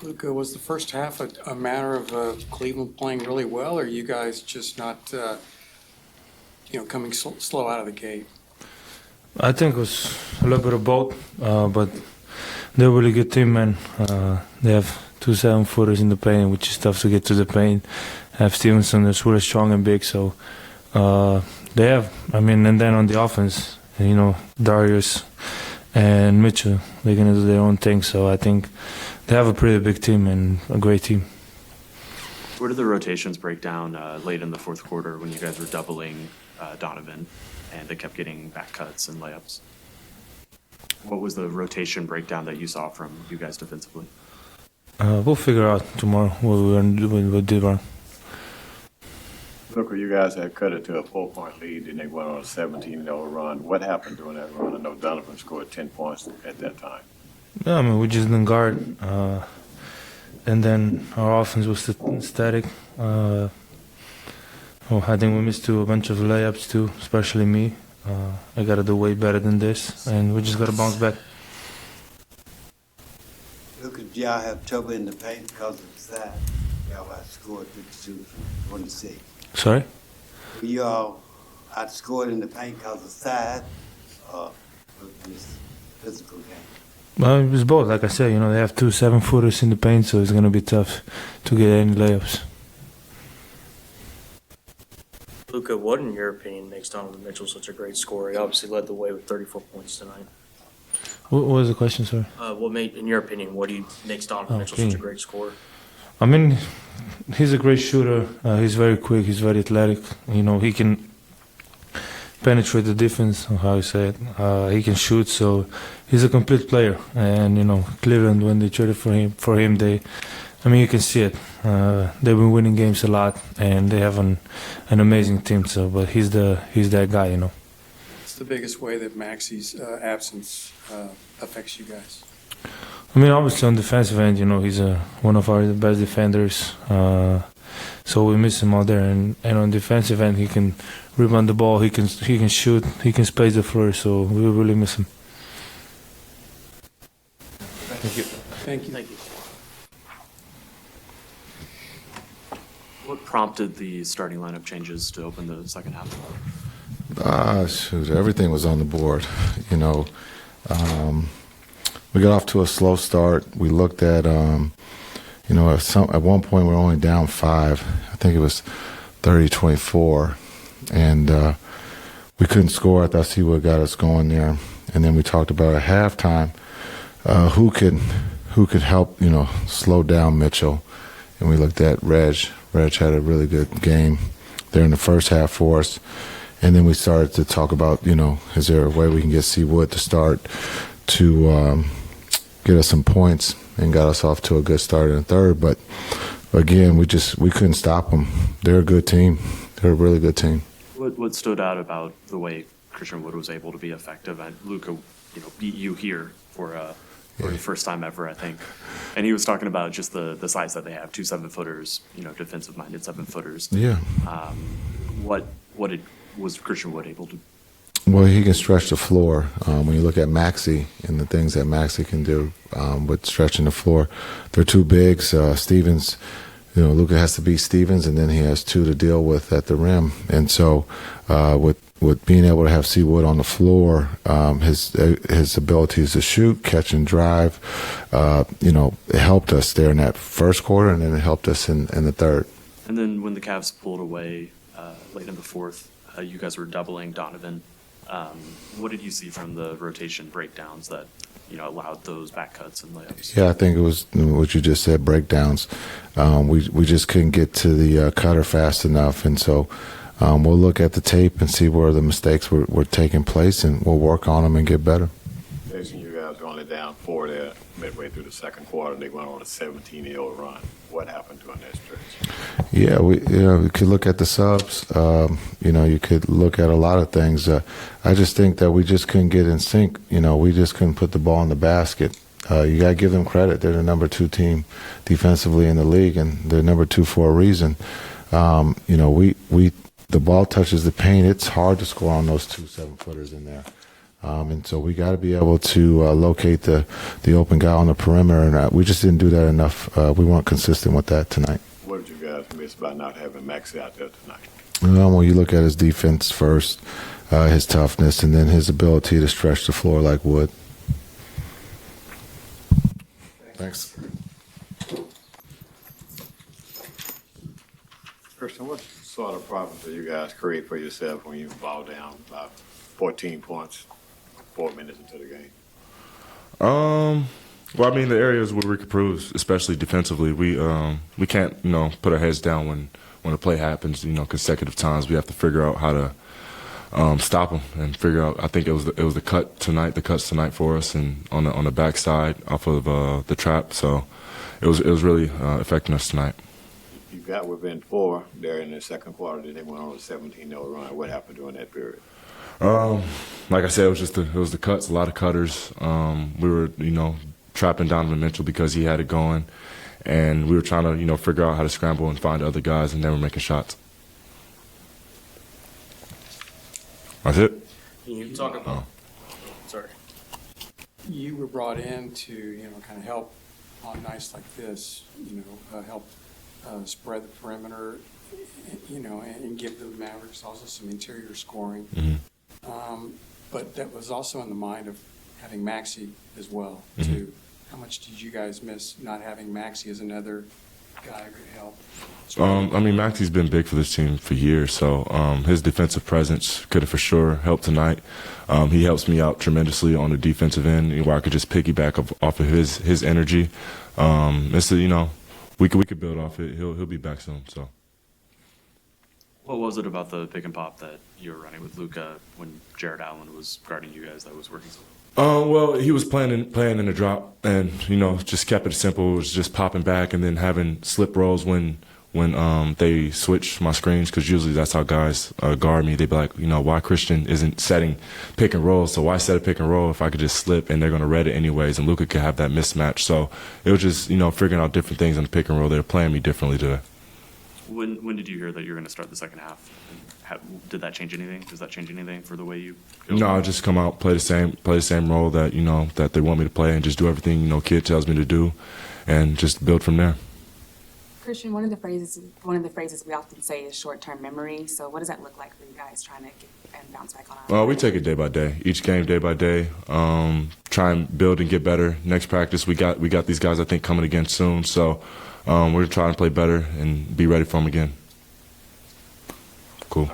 Luka, was the first half a matter of Cleveland playing really well, or you guys just not, coming slow out of the gate? I think it was a little bit of both, but they're a really good team, man. They have 2 7-footers in the paint, which is tough to get to the paint. Have Stevenson that's really strong and big, so they have. And then on the offense, Darius and Mitchell, they're gonna do their own thing. So I think they have a pretty big team and a great team. Where did the rotations break down late in the fourth quarter when you guys were doubling Donovan and they kept getting back cuts and layups? What was the rotation breakdown that you saw from you guys defensively? We'll figure out tomorrow what we did wrong. Look, you guys had cut it to a 4-point lead, and they went on a 17-0 run. What happened during that run? I know Donovan scored 10 points at that time. Yeah, we just didn't guard. And then our offense was static. I think we missed a bunch of layups too, especially me. I got to do way better than this, and we just got to bounce back. Look, if y'all have trouble in the paint because of the side, y'all outscored 52 from 26. Sorry? Y'all outscored in the paint because of the side this physical game? Well, it was both. Like I said, they have 2 7-footers in the paint, so it's going to be tough to get any layups. Luka, what in your opinion makes Donovan Mitchell such a great scorer? He obviously led the way with 34 points tonight. What was the question, sorry? In your opinion, what makes Donovan Mitchell such a great scorer? He's a great shooter. He's very quick. He's very athletic. He can penetrate the defense, or how you say it. He can shoot, so he's a complete player. And, Cleveland, when they traded for him, you can see it. They've been winning games a lot, and they have an amazing team. So, but he's that guy, What's the biggest way that Maxi's absence affects you guys? Obviously on defensive end, he's one of our best defenders. So we miss him out there, and on defensive end, he can rebound the ball, he can shoot, he can space the floor. So we really miss him. Thank you. Thank you. What prompted the starting lineup changes to open the second half? Everything was on the board. We got off to a slow start. We looked at, at one point we were only down 5. I think it was 30-24, and we couldn't score. I thought Seawood got us going there, and then we talked about at halftime who could help, slow down Mitchell, and we looked at Reg. Reg had a really good game there in the first half for us. And then we started to talk about, is there a way we can get Seawood to start to get us some points, and got us off to a good start in the third. But again, we couldn't stop them. They're a good team. They're a really good team. What stood out about the way Christian Wood was able to be effective? And Luka, beat you here for the first time ever, I think. And he was talking about just the size that they have, 2 7-footers, defensive-minded 7-footers. Yeah. What was Christian Wood able to? Well, he can stretch the floor. When you look at Maxey and the things that Maxey can do with stretching the floor, they're 2 bigs. Stevens, Luka has to beat Stevens, and then he has 2 to deal with at the rim. And so with being able to have Seawood on the floor, his abilities to shoot, catch, and drive, it helped us there in that first quarter, and then it helped us in the third. And then when the Cavs pulled away late in the fourth, you guys were doubling Donovan. What did you see from the rotation breakdowns that allowed those back cuts and layups? Yeah, I think it was what you just said, breakdowns. We just couldn't get to the cutter fast enough, and so we'll look at the tape and see where the mistakes were taking place, and we'll work on them and get better. Jason, you guys were only down 4 there midway through the second quarter. They went on a 17-0 run. What happened during that stretch? Yeah, we could look at the subs. You could look at a lot of things. I just think that we just couldn't get in sync. We just couldn't put the ball in the basket. You got to give them credit. They're the number 2 team defensively in the league, and they're number 2 for a reason. The ball touches the paint. It's hard to score on those 2 7-footers in there. And so we got to be able to locate the open guy on the perimeter, and we just didn't do that enough. We weren't consistent with that tonight. What did you guys miss by not having Maxey out there tonight? When you look at his defense first, his toughness, and then his ability to stretch the floor like Wood. Thanks. Christian, what sort of problems do you guys create for yourself when you fall down by 14 points 4 minutes into the game? Well, I mean, the areas where we could improve, especially defensively, we can't, put our heads down when a play happens, consecutive times. We have to figure out how to stop them and figure out. I think it was the cuts tonight for us, and on the backside off of the trap. So it was really affecting us tonight. You got within 4 there in the second quarter, then they went on a 17-0 run. What happened during that period? Like I said, it was the cuts, a lot of cutters. We were, trapping Donovan Mitchell because he had it going, and we were trying to, figure out how to scramble and find other guys, and they were making shots. That's it. You talk about, sorry. You were brought in to, kind of help on nights like this, help spread the perimeter, and give the Mavericks also some interior scoring. Mm-hmm. But that was also in the mind of having Maxey as well, Mm-hmm. too. How much did you guys miss not having Maxey as another guy who could help? I mean, Maxey's been big for this team for years, so his defensive presence could have for sure helped tonight. He helps me out tremendously on the defensive end, where I could just piggyback off of his energy. We could build off it. He'll be back soon. So. What was it about the pick and pop that you were running with Luka when Jared Allen was guarding you guys that was working so well? Well, he was playing in the drop, and just kept it simple. It was just popping back and then having slip rolls when they switch my screens, because usually that's how guys guard me. They be like, why Christian isn't setting pick and roll? So why set a pick and roll if I could just slip and they're gonna read it anyways? And Luka could have that mismatch. So it was just figuring out different things on the pick and roll. They're playing me differently today. When did you hear that you were going to start the second half? Did that change anything? Does that change anything for the way you go? No, I just come out, play the same role that that they want me to play, and just do everything Kid tells me to do, and just build from there. Christian, one of the phrases we often say is short-term memory. So what does that look like for you guys trying to get and bounce back on? We take it day by day, each game day by day. Try and build and get better. Next practice, we got these guys I think coming again soon, so we're trying to play better and be ready for them again. Cool.